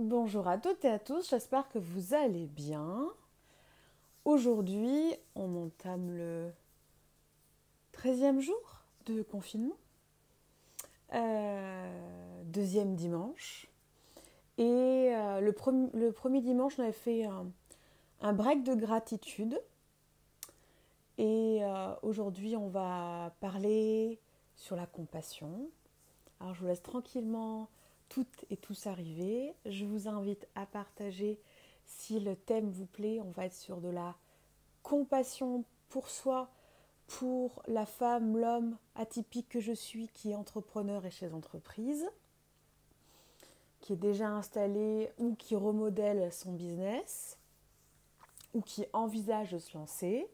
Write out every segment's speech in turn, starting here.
Bonjour à toutes et à tous, j'espère que vous allez bien. Aujourd'hui, on entame le 13e jour de confinement, deuxième dimanche. Et le premier dimanche, on avait fait un break de gratitude. Et aujourd'hui, on va parler sur la compassion. Alors, je vous laisse tranquillement toutes et tous arriver. Je vous invite à partager si le thème vous plaît. On va être sur de la compassion pour soi, pour la femme, l'homme atypique que je suis, qui est entrepreneur et chef d'entreprise, qui est déjà installé ou qui remodèle son business, ou qui envisage de se lancer.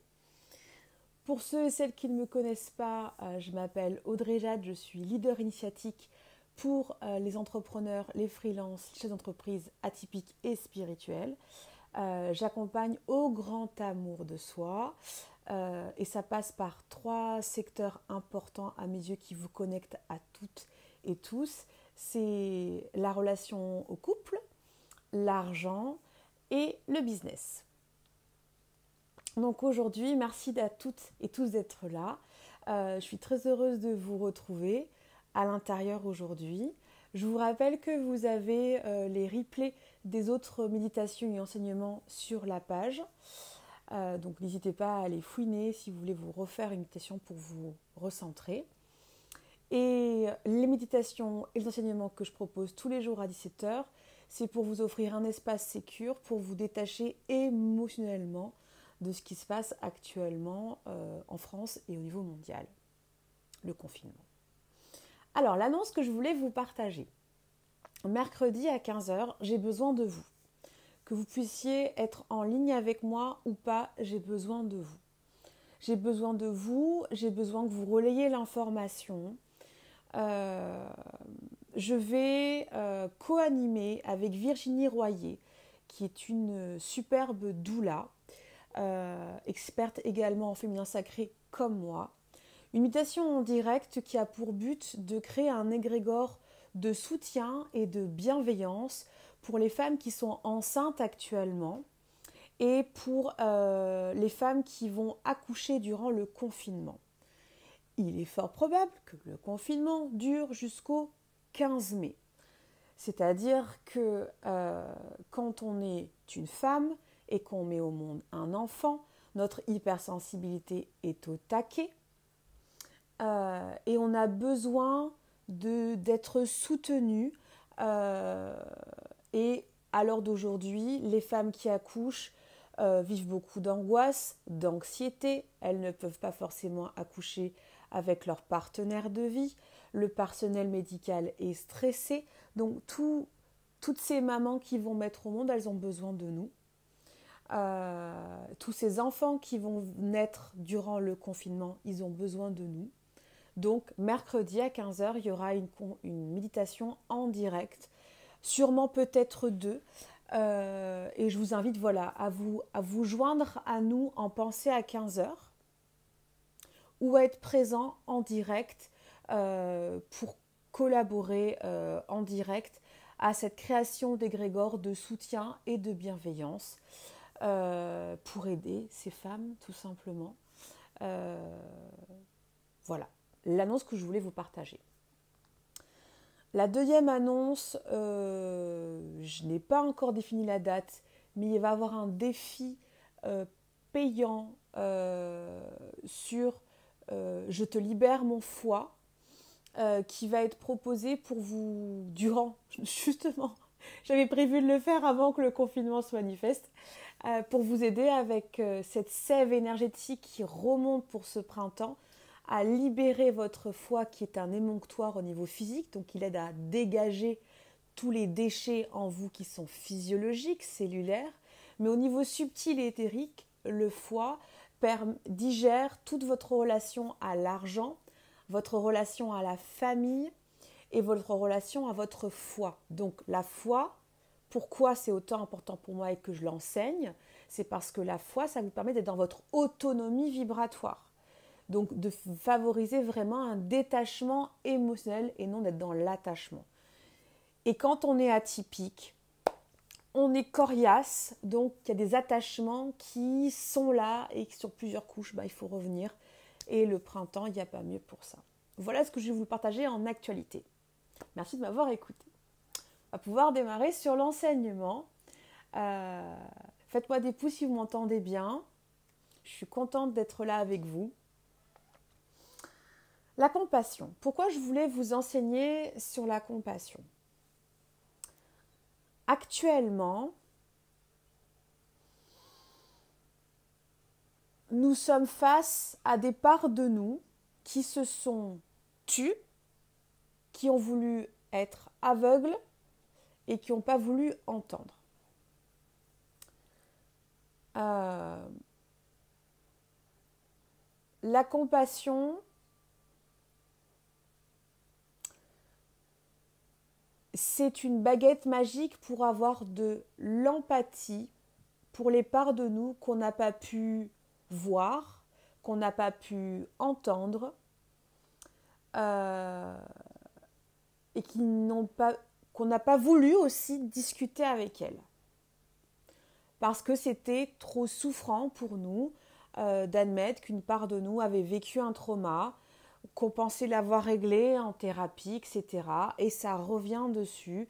Pour ceux et celles qui ne me connaissent pas, je m'appelle Audrey Jade, je suis leader initiatique pour les entrepreneurs, les freelances, les chefs d'entreprise atypiques et spirituels. J'accompagne au grand amour de soi et ça passe par 3 secteurs importants à mes yeux qui vous connectent à toutes et tous. C'est la relation au couple, l'argent et le business. Donc aujourd'hui, merci à toutes et tous d'être là. Je suis très heureuse de vous retrouver à l'intérieur aujourd'hui. Je vous rappelle que vous avez les replays des autres méditations et enseignements sur la page. Donc n'hésitez pas à aller fouiner si vous voulez vous refaire une méditation pour vous recentrer. Et les méditations et les enseignements que je propose tous les jours à 17h, c'est pour vous offrir un espace sécure, pour vous détacher émotionnellement de ce qui se passe actuellement en France et au niveau mondial, le confinement. Alors, l'annonce que je voulais vous partager. Mercredi à 15h, j'ai besoin de vous. Que vous puissiez être en ligne avec moi ou pas, j'ai besoin de vous. J'ai besoin de vous, j'ai besoin que vous relayiez l'information. Je vais co-animer avec Virginie Royer, qui est une superbe doula, experte également en féminin sacré comme moi. Une méditation en direct qui a pour but de créer un égrégore de soutien et de bienveillance pour les femmes qui sont enceintes actuellement et pour les femmes qui vont accoucher durant le confinement. Il est fort probable que le confinement dure jusqu'au 15 mai. C'est-à-dire que quand on est une femme et qu'on met au monde un enfant, notre hypersensibilité est au taquet et on a besoin d'être soutenu. Et à l'heure d'aujourd'hui, les femmes qui accouchent vivent beaucoup d'angoisse, d'anxiété. Elles ne peuvent pas forcément accoucher avec leur partenaire de vie. Le personnel médical est stressé. Donc toutes ces mamans qui vont mettre au monde, elles ont besoin de nous. Tous ces enfants qui vont naître durant le confinement, ils ont besoin de nous. Donc mercredi à 15h, il y aura une méditation en direct, sûrement peut-être 2. Et je vous invite à vous joindre à nous en pensée à 15h ou à être présent en direct pour collaborer en direct à cette création d'égrégore de soutien et de bienveillance pour aider ces femmes tout simplement. Voilà l'annonce que je voulais vous partager. La deuxième annonce, je n'ai pas encore défini la date, mais il va y avoir un défi payant sur Je te libère mon foie qui va être proposé pour vous durant, justement, j'avais prévu de le faire avant que le confinement se manifeste, pour vous aider avec cette sève énergétique qui remonte pour ce printemps, à libérer votre foie qui est un émonctoire au niveau physique, donc il aide à dégager tous les déchets en vous qui sont physiologiques, cellulaires, mais au niveau subtil et éthérique, le foie digère toute votre relation à l'argent, votre relation à la famille et votre relation à votre foi. Donc la foi, pourquoi c'est autant important pour moi et que je l'enseigne, c'est parce que la foi, ça vous permet d'être dans votre autonomie vibratoire. Donc de favoriser vraiment un détachement émotionnel et non d'être dans l'attachement. Et quand on est atypique, on est coriace, donc il y a des attachements qui sont là et que sur plusieurs couches, il faut revenir. Et le printemps, il n'y a pas mieux pour ça. Voilà ce que je vais vous partager en actualité. Merci de m'avoir écouté. On va pouvoir démarrer sur l'enseignement. Faites-moi des pouces si vous m'entendez bien. Je suis contente d'être là avec vous. La compassion. Pourquoi je voulais vous enseigner sur la compassion ? Actuellement, nous sommes face à des parts de nous qui se sont tues, qui ont voulu être aveugles et qui n'ont pas voulu entendre. La compassion, c'est une baguette magique pour avoir de l'empathie pour les parts de nous qu'on n'a pas pu voir, qu'on n'a pas pu entendre et qu'on n'a pas voulu aussi discuter avec elles. Parce que c'était trop souffrant pour nous d'admettre qu'une part de nous avait vécu un trauma, qu'on pensait l'avoir réglé en thérapie, etc. Et ça revient dessus.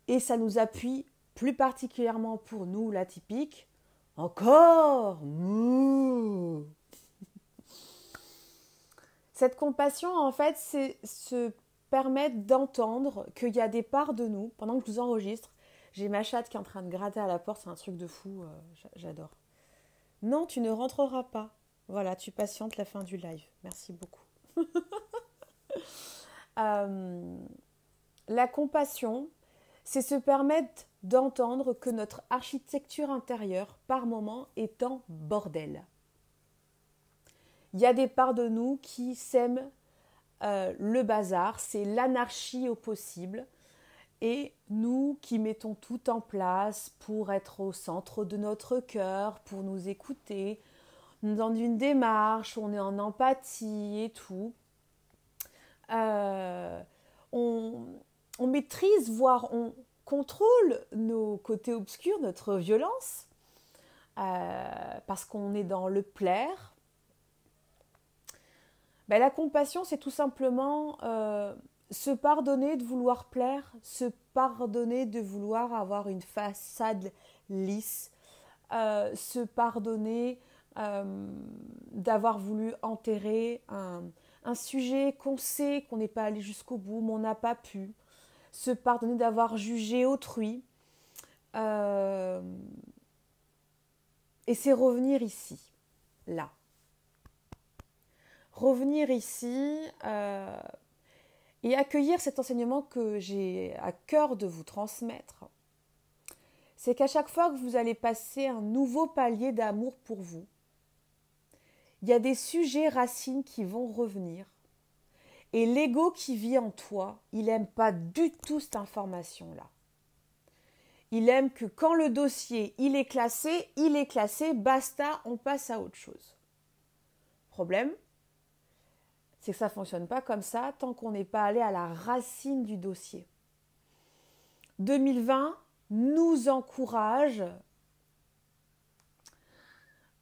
Et ça nous appuie plus particulièrement pour nous, l'atypique. Encore mouh. Cette compassion, en fait, c'est se permettre d'entendre qu'il y a des parts de nous, pendant que je vous enregistre, j'ai ma chatte qui est en train de gratter à la porte, c'est un truc de fou, j'adore. Non, tu ne rentreras pas. Voilà, tu patientes la fin du live. Merci beaucoup. La compassion, c'est se permettre d'entendre que notre architecture intérieure, par moment, est en bordel. Il y a des parts de nous qui sèment le bazar, c'est l'anarchie au possible. Et nous qui mettons tout en place pour être au centre de notre cœur, pour nous écouter, dans une démarche, on est en empathie et tout. On maîtrise, voire on contrôle nos côtés obscurs, notre violence, parce qu'on est dans le plaire. La compassion, c'est tout simplement se pardonner de vouloir plaire, se pardonner de vouloir avoir une façade lisse, se pardonner d'avoir voulu enterrer un sujet qu'on sait qu'on n'est pas allé jusqu'au bout, mais on n'a pas pu, se pardonner d'avoir jugé autrui, et c'est revenir ici, là. Revenir ici et accueillir cet enseignement que j'ai à cœur de vous transmettre, c'est qu'à chaque fois que vous allez passer un nouveau palier d'amour pour vous, il y a des sujets racines qui vont revenir. Et l'ego qui vit en toi, il n'aime pas du tout cette information-là. Il aime que quand le dossier il est classé, basta, on passe à autre chose. Problème, c'est que ça ne fonctionne pas comme ça tant qu'on n'est pas allé à la racine du dossier. 2020 nous encourage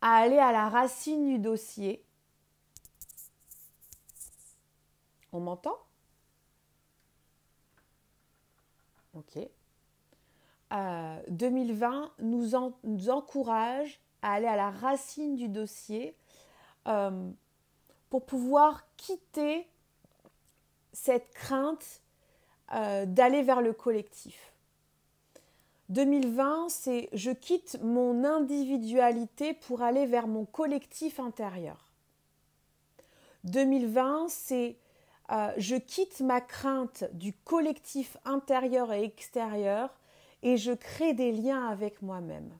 à aller à la racine du dossier. On m'entend ? Ok. 2020 nous encourage à aller à la racine du dossier pour pouvoir quitter cette crainte d'aller vers le collectif. 2020, c'est je quitte mon individualité pour aller vers mon collectif intérieur. 2020, c'est je quitte ma crainte du collectif intérieur et extérieur et je crée des liens avec moi-même.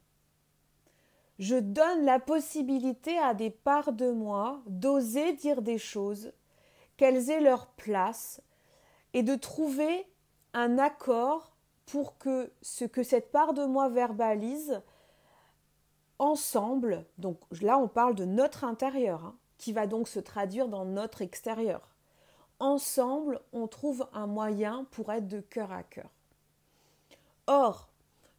Je donne la possibilité à des parts de moi d'oser dire des choses, qu'elles aient leur place et de trouver un accord pour que ce que cette part de moi verbalise ensemble, donc là on parle de notre intérieur, qui va donc se traduire dans notre extérieur. Ensemble, on trouve un moyen pour être de cœur à cœur. Or,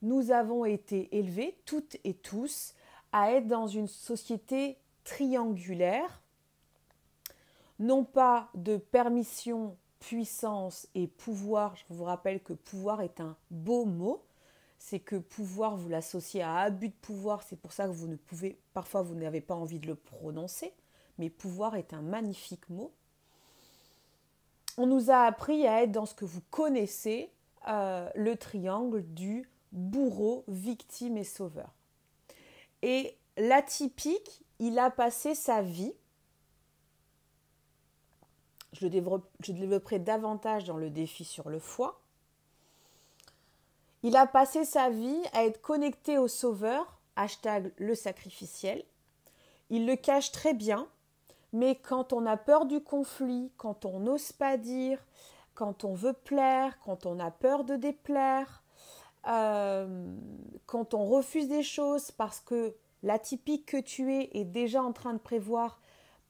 nous avons été élevés, toutes et tous, à être dans une société triangulaire, non pas de permission, puissance et pouvoir. Je vous rappelle que pouvoir est un beau mot. C'est que pouvoir, vous l'associez à abus de pouvoir, c'est pour ça que vous ne pouvez, parfois vous n'avez pas envie de le prononcer, mais pouvoir est un magnifique mot. On nous a appris à être dans ce que vous connaissez, le triangle du bourreau, victime et sauveur. Et l'atypique, il a passé sa vie, je développerai davantage dans le défi sur le foie, il a passé sa vie à être connecté au sauveur, hashtag le sacrificiel. Il le cache très bien, mais quand on a peur du conflit, quand on n'ose pas dire, quand on veut plaire, quand on a peur de déplaire, quand on refuse des choses parce que l'atypique que tu es est déjà en train de prévoir,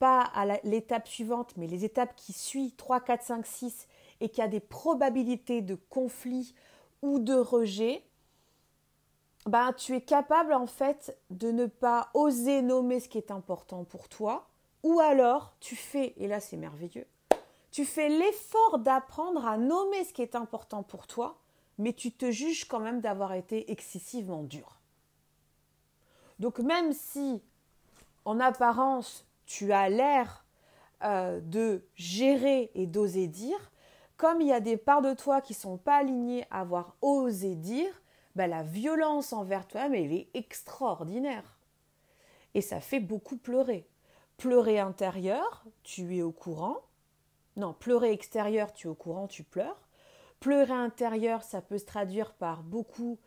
pas à l'étape suivante, mais les étapes qui suivent, 3, 4, 5, 6, et qu'il y a des probabilités de conflit ou de rejet, ben, tu es capable en fait de ne pas oser nommer ce qui est important pour toi, ou alors tu fais, et là c'est merveilleux, tu fais l'effort d'apprendre à nommer ce qui est important pour toi, mais tu te juges quand même d'avoir été excessivement dur. Donc même si en apparence tu as l'air de gérer et d'oser dire, comme il y a des parts de toi qui ne sont pas alignées à avoir osé dire, ben la violence envers toi-même, elle est extraordinaire. Et ça fait beaucoup pleurer. Pleurer intérieur, tu es au courant. Non, pleurer extérieur, tu es au courant, tu pleures. Pleurer intérieur, ça peut se traduire par beaucoup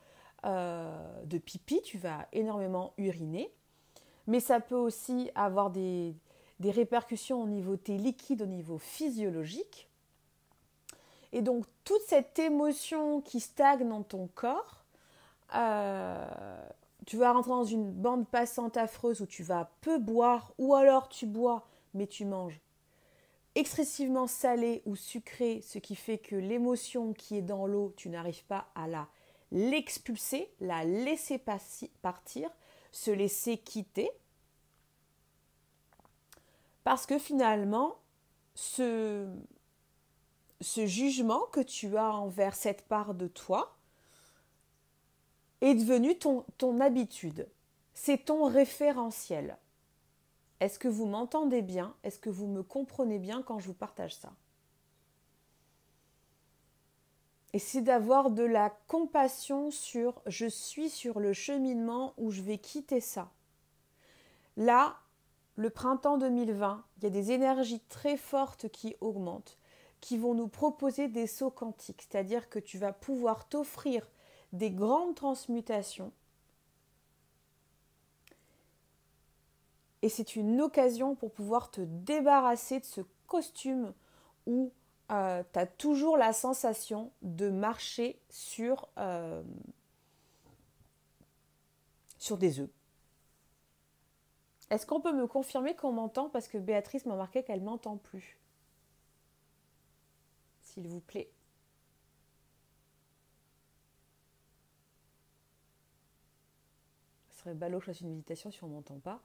de pipi, tu vas énormément uriner. Mais ça peut aussi avoir des répercussions au niveau de tes liquides, au niveau physiologique. Et donc, toute cette émotion qui stagne dans ton corps, tu vas rentrer dans une bande passante affreuse où tu vas peu boire, ou alors tu bois, mais tu manges excessivement salé ou sucré, ce qui fait que l'émotion qui est dans l'eau, tu n'arrives pas à l'expulser, la laisser partir, se laisser quitter. Parce que finalement, ce jugement que tu as envers cette part de toi est devenu ton habitude. C'est ton référentiel. Est-ce que vous m'entendez bien? Est-ce que vous me comprenez bien quand je vous partage ça? Et c'est d'avoir de la compassion sur « je suis sur le cheminement où je vais quitter ça ». Là, le printemps 2020, il y a des énergies très fortes qui augmentent, qui vont nous proposer des sauts quantiques, c'est-à-dire que tu vas pouvoir t'offrir des grandes transmutations. Et c'est une occasion pour pouvoir te débarrasser de ce costume où tu as toujours la sensation de marcher sur des œufs. Est-ce qu'on peut me confirmer qu'on m'entend? Parce que Béatrice m'a marqué qu'elle ne m'entend plus. S'il vous plaît. Ce serait ballot que je fasse une méditation si on ne m'entend pas.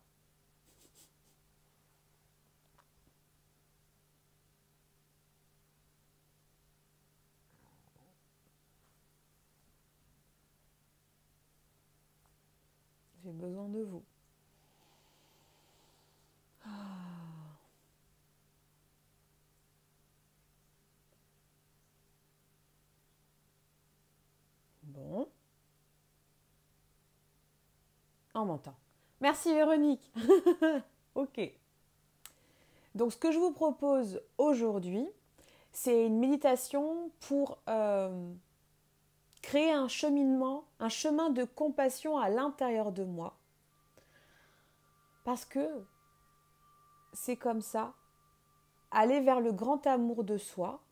J'ai besoin de vous. Bon. On m'entend. Merci Véronique. Ok. Donc ce que je vous propose aujourd'hui, c'est une méditation pour créer un cheminement, un chemin de compassion à l'intérieur de moi. Parce que c'est comme ça, aller vers le grand amour de soi,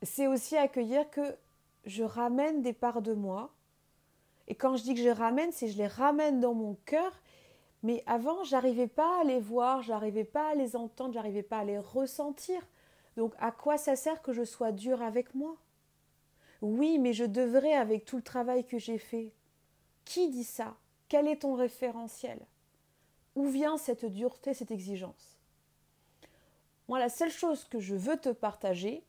c'est aussi accueillir que je ramène des parts de moi. Et quand je dis que je ramène, c'est que je les ramène dans mon cœur. Mais avant, je n'arrivais pas à les voir, je n'arrivais pas à les entendre, je n'arrivais pas à les ressentir. Donc, à quoi ça sert que je sois dure avec moi? Oui, mais je devrais avec tout le travail que j'ai fait. Qui dit ça? Quel est ton référentiel? Où vient cette dureté, cette exigence? Moi, la seule chose que je veux te partager,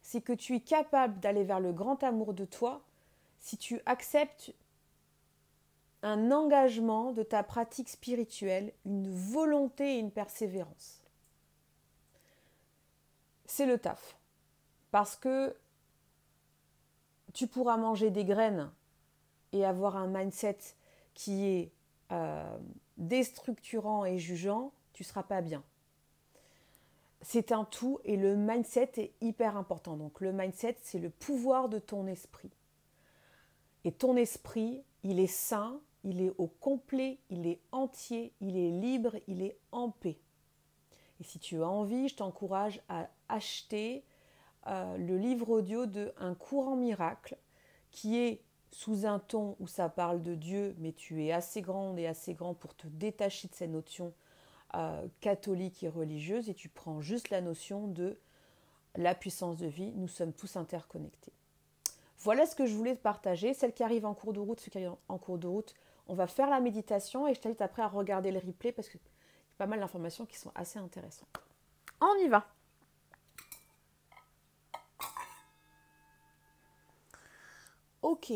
c'est que tu es capable d'aller vers le grand amour de toi si tu acceptes un engagement de ta pratique spirituelle, une volonté et une persévérance. C'est le taf. Parce que tu pourras manger des graines et avoir un mindset qui est déstructurant et jugeant, tu ne seras pas bien. C'est un tout et le mindset est hyper important. Donc le mindset, c'est le pouvoir de ton esprit. Et ton esprit, il est sain, il est au complet, il est entier, il est libre, il est en paix. Et si tu as envie, je t'encourage à acheter le livre audio de Un courant miracle, qui est sous un ton où ça parle de Dieu, mais tu es assez grande et assez grand pour te détacher de ces notions catholiques et religieuses, et tu prends juste la notion de la puissance de vie, nous sommes tous interconnectés. Voilà ce que je voulais te partager. Celles qui arrivent en cours de route, ceux qui arrivent en cours de route, on va faire la méditation et je t'invite après à regarder le replay parce qu'il y a pas mal d'informations qui sont assez intéressantes. On y va. Ok.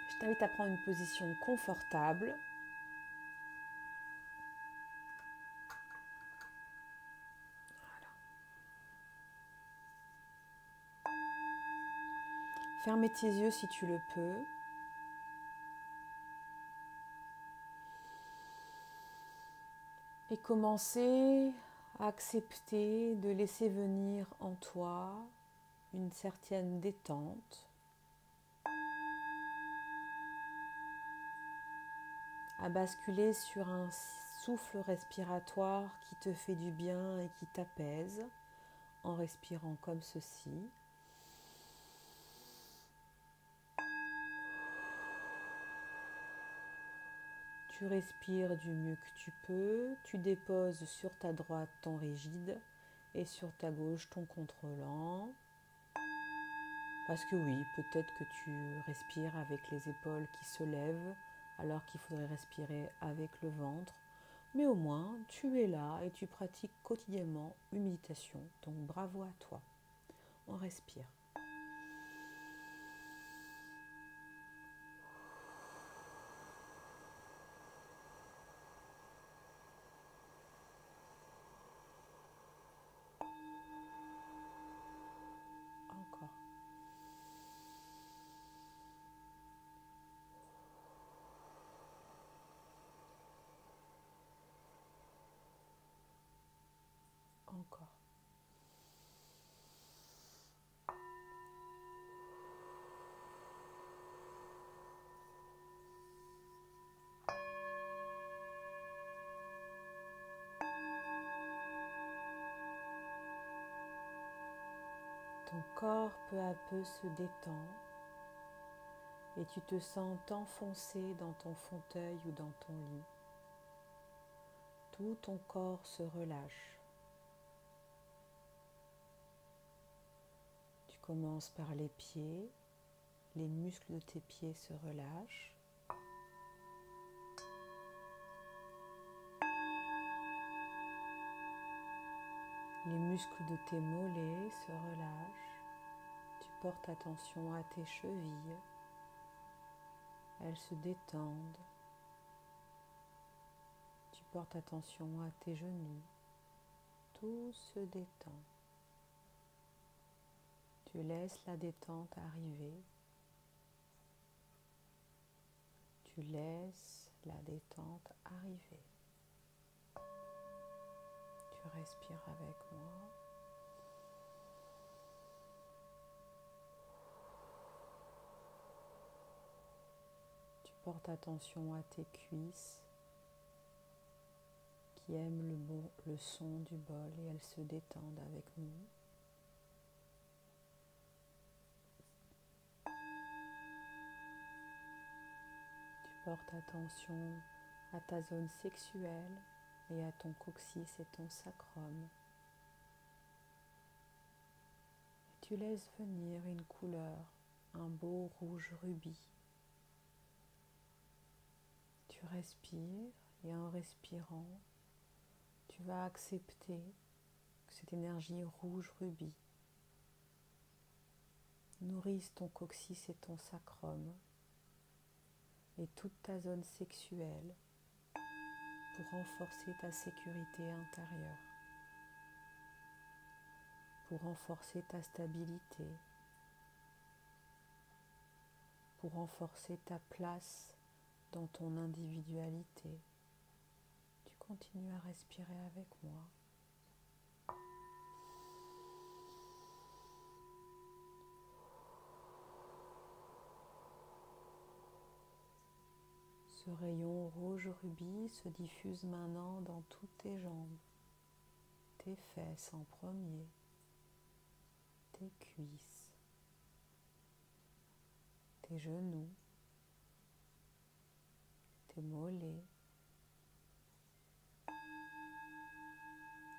Je t'invite à prendre une position confortable. Fermez tes yeux si tu le peux. Et commencez à accepter de laisser venir en toi une certaine détente, à basculer sur un souffle respiratoire qui te fait du bien et qui t'apaise en respirant comme ceci. Tu respires du mieux que tu peux, tu déposes sur ta droite ton rigide et sur ta gauche ton contrôlant. Parce que oui, peut-être que tu respires avec les épaules qui se lèvent alors qu'il faudrait respirer avec le ventre. Mais au moins, tu es là et tu pratiques quotidiennement une méditation. Donc bravo à toi. On respire. Encore. Encore. Ton corps peu à peu se détend et tu te sens t'enfoncer dans ton fauteuil ou dans ton lit. Tout ton corps se relâche. Tu commences par les pieds, les muscles de tes pieds se relâchent. Les muscles de tes mollets se relâchent. Tu portes attention à tes chevilles. Elles se détendent. Tu portes attention à tes genoux. Tout se détend. Tu laisses la détente arriver. Tu laisses la détente arriver. Tu respires avec moi. Tu portes attention à tes cuisses qui aiment le son du bol et elles se détendent avec nous. Tu portes attention à ta zone sexuelle et à ton coccyx et ton sacrum. tu laisses venir une couleur, un beau rouge rubis. Tu respires et en respirant, tu vas accepter que cette énergie rouge rubis nourrisse ton coccyx et ton sacrum et toute ta zone sexuelle pour renforcer ta sécurité intérieure, pour renforcer ta stabilité, pour renforcer ta place dans ton individualité. Tu continues à respirer avec moi. Ce rayon rouge rubis se diffuse maintenant dans toutes tes jambes, tes fesses en premier, tes cuisses, tes genoux, tes mollets,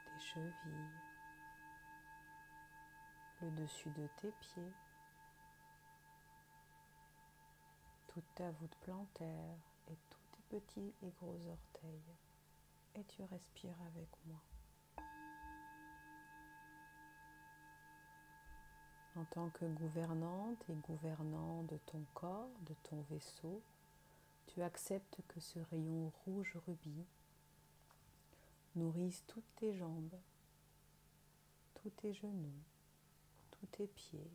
tes chevilles, le dessus de tes pieds, toute ta voûte plantaire et tous tes petits et gros orteils. Et tu respires avec moi. En tant que gouvernante et gouvernant de ton corps, de ton vaisseau, tu acceptes que ce rayon rouge rubis nourrisse toutes tes jambes, tous tes genoux, tous tes pieds.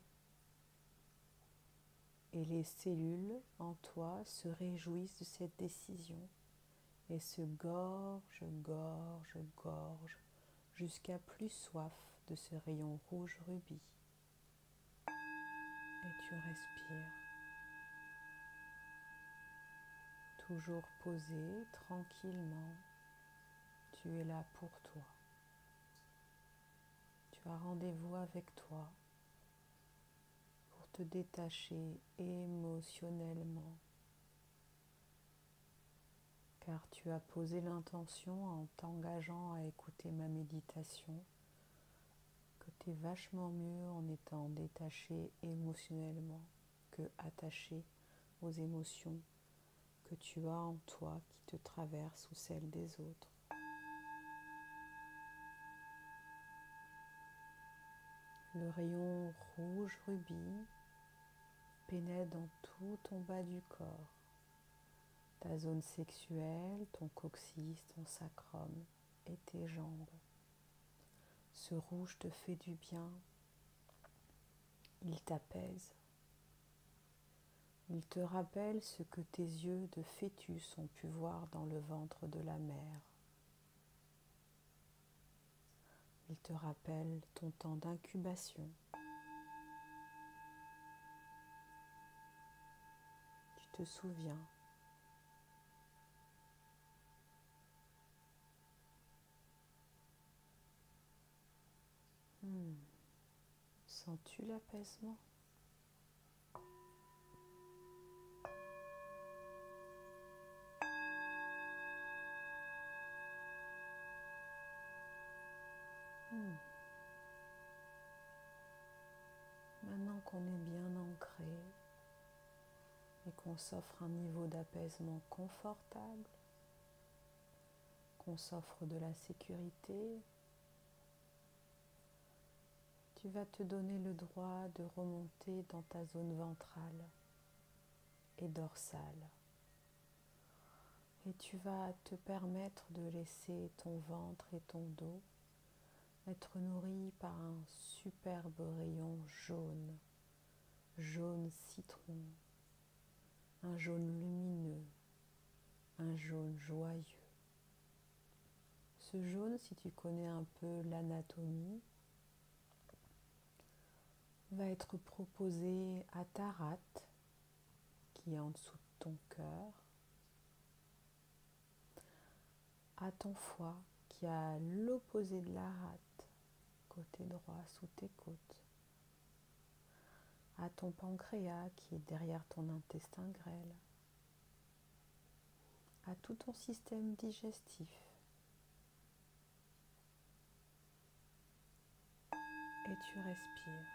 Et les cellules en toi se réjouissent de cette décision et se gorgent, gorgent, gorgent jusqu'à plus soif de ce rayon rouge rubis. Et tu respires. Toujours posé, tranquillement, tu es là pour toi. Tu as rendez-vous avec toi pour te détacher émotionnellement, car tu as posé l'intention en t'engageant à écouter ma méditation, que tu es vachement mieux en étant détaché émotionnellement que attaché aux émotions que tu as en toi qui te traversent ou celles des autres. Le rayon rouge rubis pénètre dans tout ton bas du corps, ta zone sexuelle, ton coccyx, ton sacrum et tes jambes. Ce rouge te fait du bien, il t'apaise. Il te rappelle ce que tes yeux de fœtus ont pu voir dans le ventre de la mère. Il te rappelle ton temps d'incubation. Tu te souviens. Sens-tu l'apaisement? Maintenant qu'on est bien ancré et qu'on s'offre un niveau d'apaisement confortable, qu'on s'offre de la sécurité, tu vas te donner le droit de remonter dans ta zone ventrale et dorsale. Et tu vas te permettre de laisser ton ventre et ton dos être nourris par un superbe rayon jaune, jaune citron, un jaune lumineux, un jaune joyeux. Ce jaune, si tu connais un peu l'anatomie, va être proposé à ta rate qui est en dessous de ton cœur, à ton foie qui est à l'opposé de la rate, côté droit sous tes côtes, à ton pancréas qui est derrière ton intestin grêle, à tout ton système digestif. Et tu respires.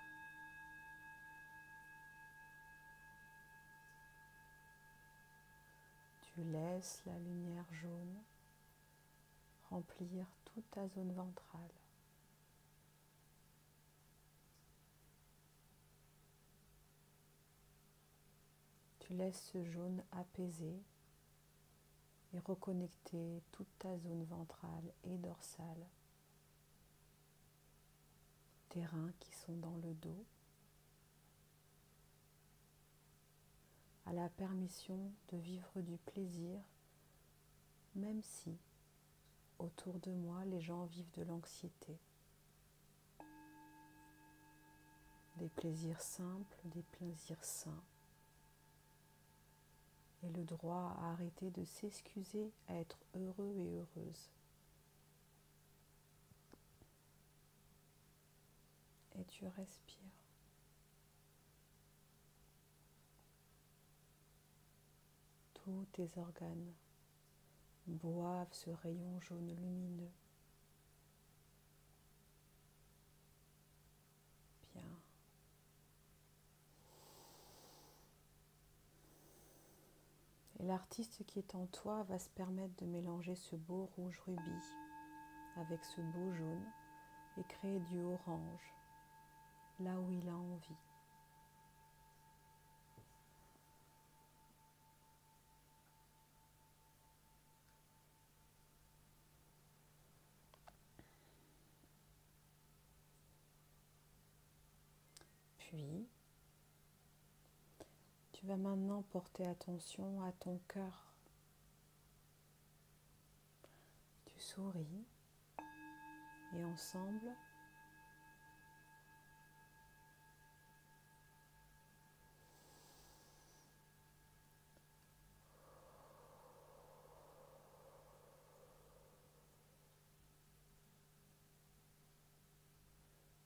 Tu laisses la lumière jaune remplir toute ta zone ventrale. Tu laisses ce jaune apaiser et reconnecter toute ta zone ventrale et dorsale, tes reins qui sont dans le dos, à la permission de vivre du plaisir, même si autour de moi les gens vivent de l'anxiété. Des plaisirs simples, des plaisirs sains, et le droit à arrêter de s'excuser à être heureux et heureuse. Et tu respires. Tous tes organes boivent ce rayon jaune lumineux. Bien. Et l'artiste qui est en toi va se permettre de mélanger ce beau rouge rubis avec ce beau jaune et créer du orange là où il a envie. Puis, tu vas maintenant porter attention à ton cœur. Tu souris et ensemble,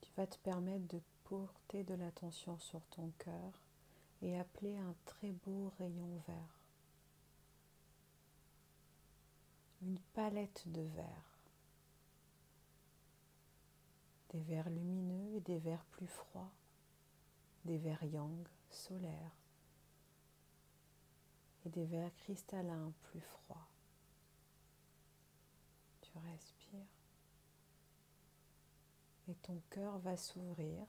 tu vas te permettre de porter de l'attention sur ton cœur et appeler un très beau rayon vert. Une palette de verts. Des verts lumineux et des verts plus froids. Des verts yang, solaires. Et des verts cristallins plus froids. Tu respires. Et ton cœur va s'ouvrir.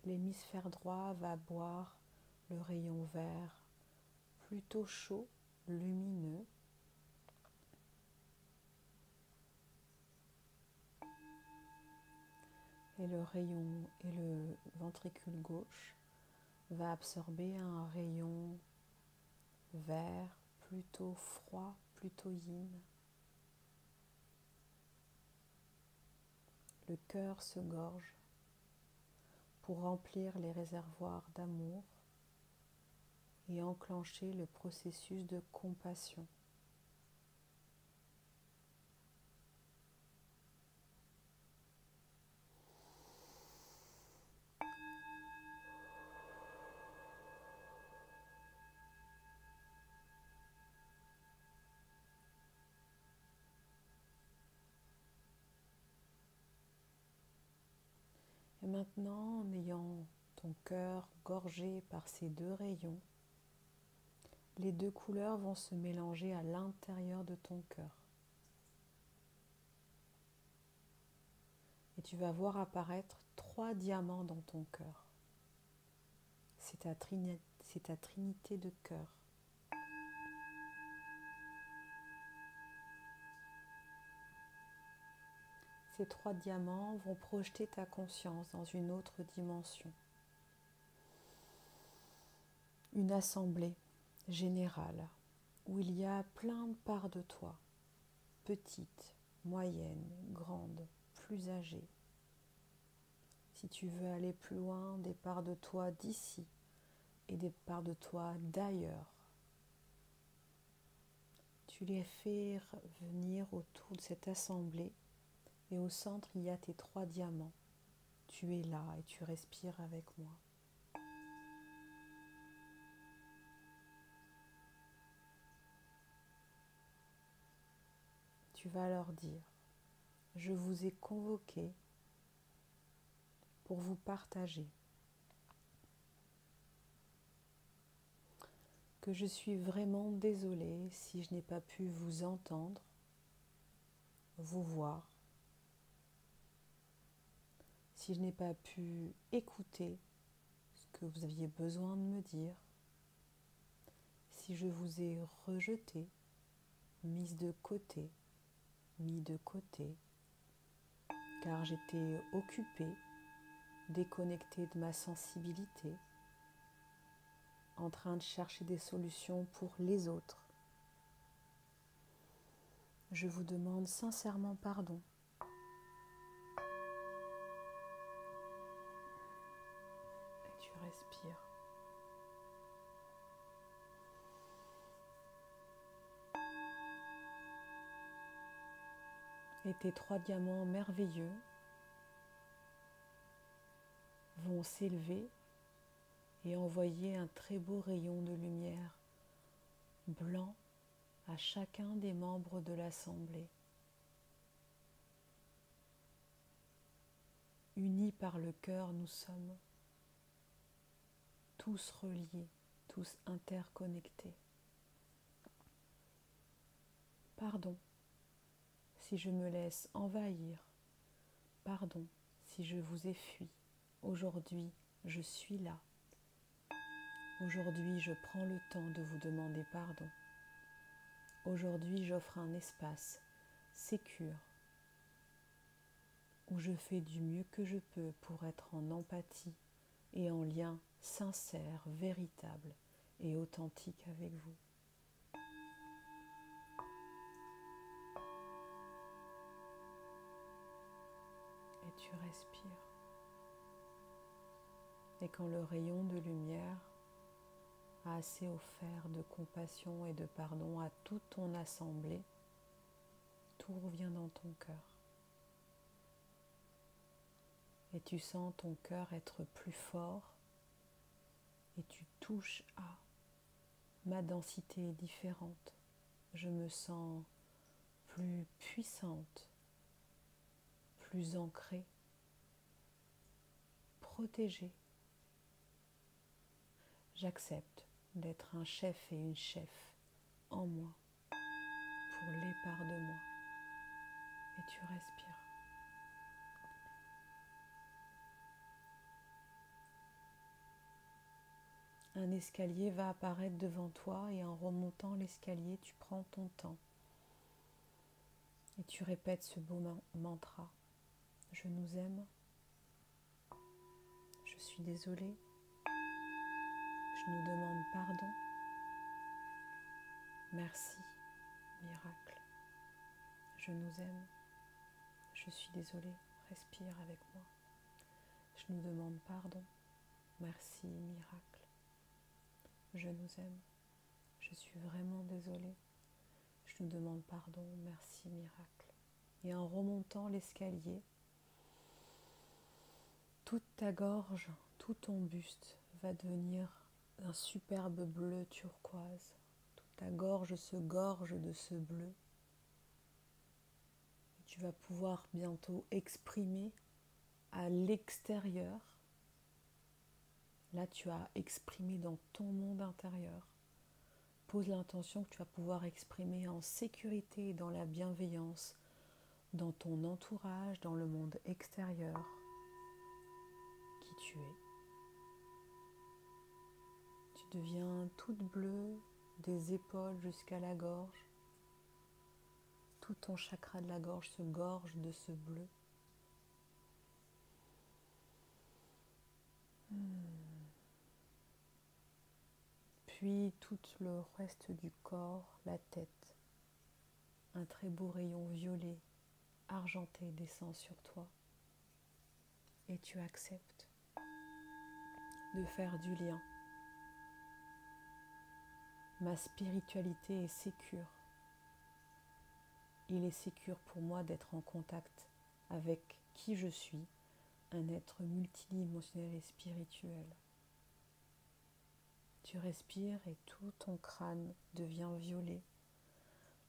L'hémisphère droit va boire le rayon vert plutôt chaud, lumineux. Et le ventricule gauche va absorber un rayon vert plutôt froid, plutôt yin. Le cœur se gorge pour remplir les réservoirs d'amour et enclencher le processus de compassion. Et maintenant, en ayant ton cœur gorgé par ces deux rayons, les deux couleurs vont se mélanger à l'intérieur de ton cœur. Et tu vas voir apparaître 3 diamants dans ton cœur. C'est ta trinité de cœur. Ces 3 diamants vont projeter ta conscience dans une autre dimension. Une assemblée générale où il y a plein de parts de toi, petites, moyennes, grandes, plus âgées. Si tu veux aller plus loin, des parts de toi d'ici et des parts de toi d'ailleurs. Tu les fais venir autour de cette assemblée et au centre, il y a tes 3 diamants. Tu es là et tu respires avec moi. Tu vas leur dire, je vous ai convoqué pour vous partager que je suis vraiment désolée si je n'ai pas pu vous entendre, vous voir, si je n'ai pas pu écouter ce que vous aviez besoin de me dire, si je vous ai rejeté, mis de côté, car j'étais occupée, déconnectée de ma sensibilité, en train de chercher des solutions pour les autres. Je vous demande sincèrement pardon. Et tu respires. Et tes 3 diamants merveilleux vont s'élever et envoyer un très beau rayon de lumière blanc à chacun des membres de l'assemblée. Unis par le cœur, nous sommes tous reliés, tous interconnectés. Pardon si je me laisse envahir. Pardon si je vous ai fui. Aujourd'hui, je suis là. Aujourd'hui, je prends le temps de vous demander pardon. Aujourd'hui, j'offre un espace sécure où je fais du mieux que je peux pour être en empathie et en lien sincère, véritable et authentique avec vous. Et tu respires. Et quand le rayon de lumière a assez offert de compassion et de pardon à toute ton assemblée, tout revient dans ton cœur. Et tu sens ton cœur être plus fort et tu touches à ma densité est différente. Je me sens plus puissante, plus ancrée, protégée. J'accepte d'être un chef et une chef en moi pour les parts de moi. Et tu respires. Un escalier va apparaître devant toi et en remontant l'escalier, tu prends ton temps. Et tu répètes ce beau mantra. Je nous aime. Je suis désolée. Je nous demande pardon. Merci, miracle. Je nous aime. Je suis désolée. Respire avec moi. Je nous demande pardon. Merci, miracle. Je nous aime. Je suis vraiment désolée. Je nous demande pardon. Merci, miracle. Et en remontant l'escalier, toute ta gorge, tout ton buste va devenir un superbe bleu turquoise. Toute ta gorge se gorge de ce bleu. Et tu vas pouvoir bientôt exprimer à l'extérieur. Là, tu as exprimé dans ton monde intérieur. Pose l'intention que tu vas pouvoir exprimer en sécurité et dans la bienveillance, dans ton entourage, dans le monde extérieur, qui tu es. Tu deviens toute bleue, des épaules jusqu'à la gorge. Tout ton chakra de la gorge se gorge de ce bleu. Puis tout le reste du corps, la tête, un très beau rayon violet, argenté descend sur toi. Et tu acceptes de faire du lien. Ma spiritualité est sécure. Il est sécure pour moi d'être en contact avec qui je suis, un être multidimensionnel et spirituel. Tu respires et tout ton crâne devient violet.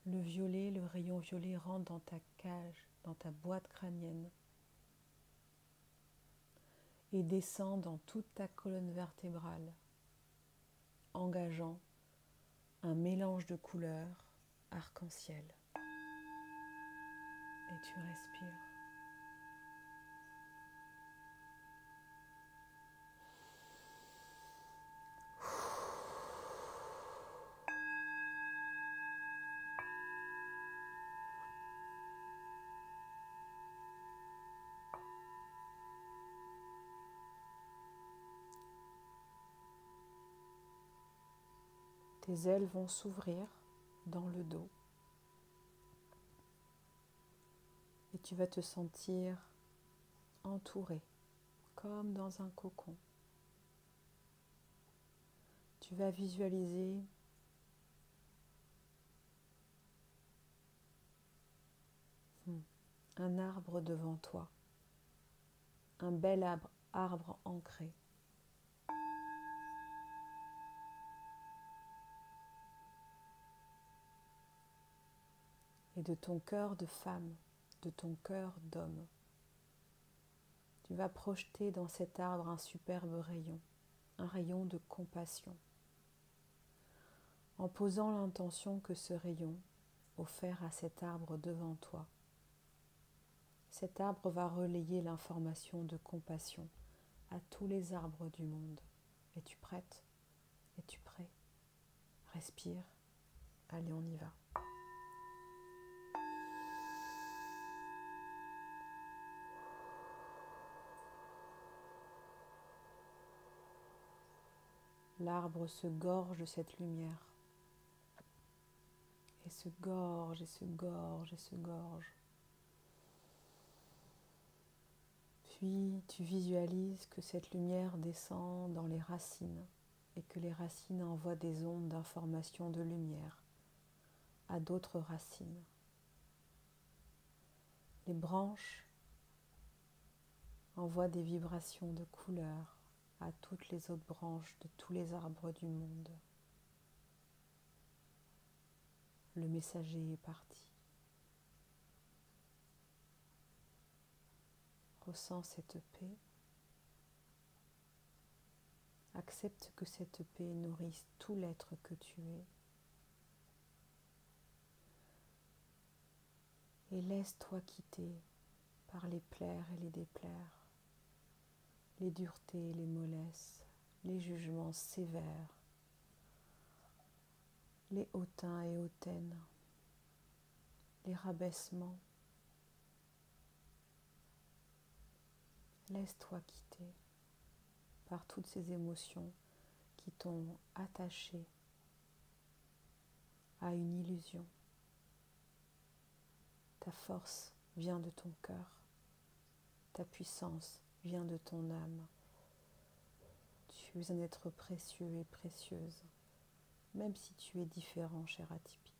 Le violet, le rayon violet rentre dans ta cage, dans ta boîte crânienne et descend dans toute ta colonne vertébrale, engageant un mélange de couleurs arc-en-ciel. Et tu respires. Tes ailes vont s'ouvrir dans le dos et tu vas te sentir entouré comme dans un cocon. Tu vas visualiser un arbre devant toi, un bel arbre ancré. Et de ton cœur de femme, de ton cœur d'homme, tu vas projeter dans cet arbre un superbe rayon, un rayon de compassion, en posant l'intention que ce rayon, offert à cet arbre devant toi, cet arbre va relayer l'information de compassion à tous les arbres du monde. Es-tu prête? Es-tu prêt? Respire. Allez, on y va. L'arbre se gorge de cette lumière. Et se gorge, et se gorge, et se gorge. Puis tu visualises que cette lumière descend dans les racines et que les racines envoient des ondes d'information de lumière à d'autres racines. Les branches envoient des vibrations de couleurs à toutes les autres branches de tous les arbres du monde. Le messager est parti. Ressens cette paix. Accepte que cette paix nourrisse tout l'être que tu es. Et laisse-toi quitter par les plaire et les déplaire, les duretés, les mollesses, les jugements sévères, les hautains et hautaines, les rabaissements. Laisse-toi quitter par toutes ces émotions qui t'ont attaché à une illusion. Ta force vient de ton cœur, ta puissance vient de ton âme. Tu es un être précieux et précieuse, même si tu es différent, cher atypique.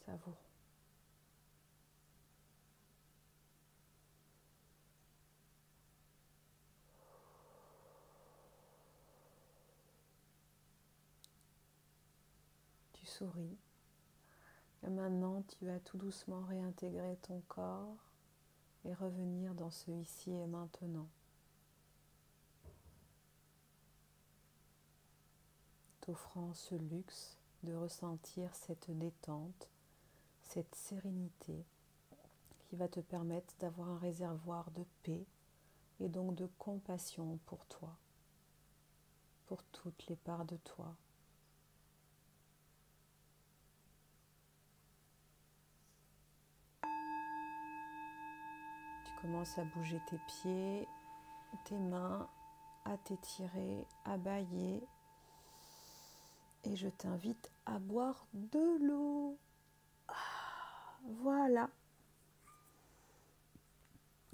Savoure. Tu souris. Et maintenant, tu vas tout doucement réintégrer ton corps et revenir dans ce ici et maintenant. T'offrant ce luxe de ressentir cette détente, cette sérénité qui va te permettre d'avoir un réservoir de paix et donc de compassion pour toi, pour toutes les parts de toi. Tu commences à bouger tes pieds, tes mains, à t'étirer, à bâiller. Et je t'invite à boire de l'eau. Voilà.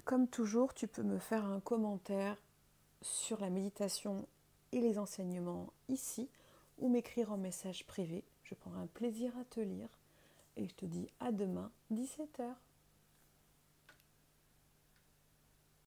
Comme toujours, tu peux me faire un commentaire sur la méditation et les enseignements ici ou m'écrire en message privé. Je prendrai un plaisir à te lire et je te dis à demain, 17h.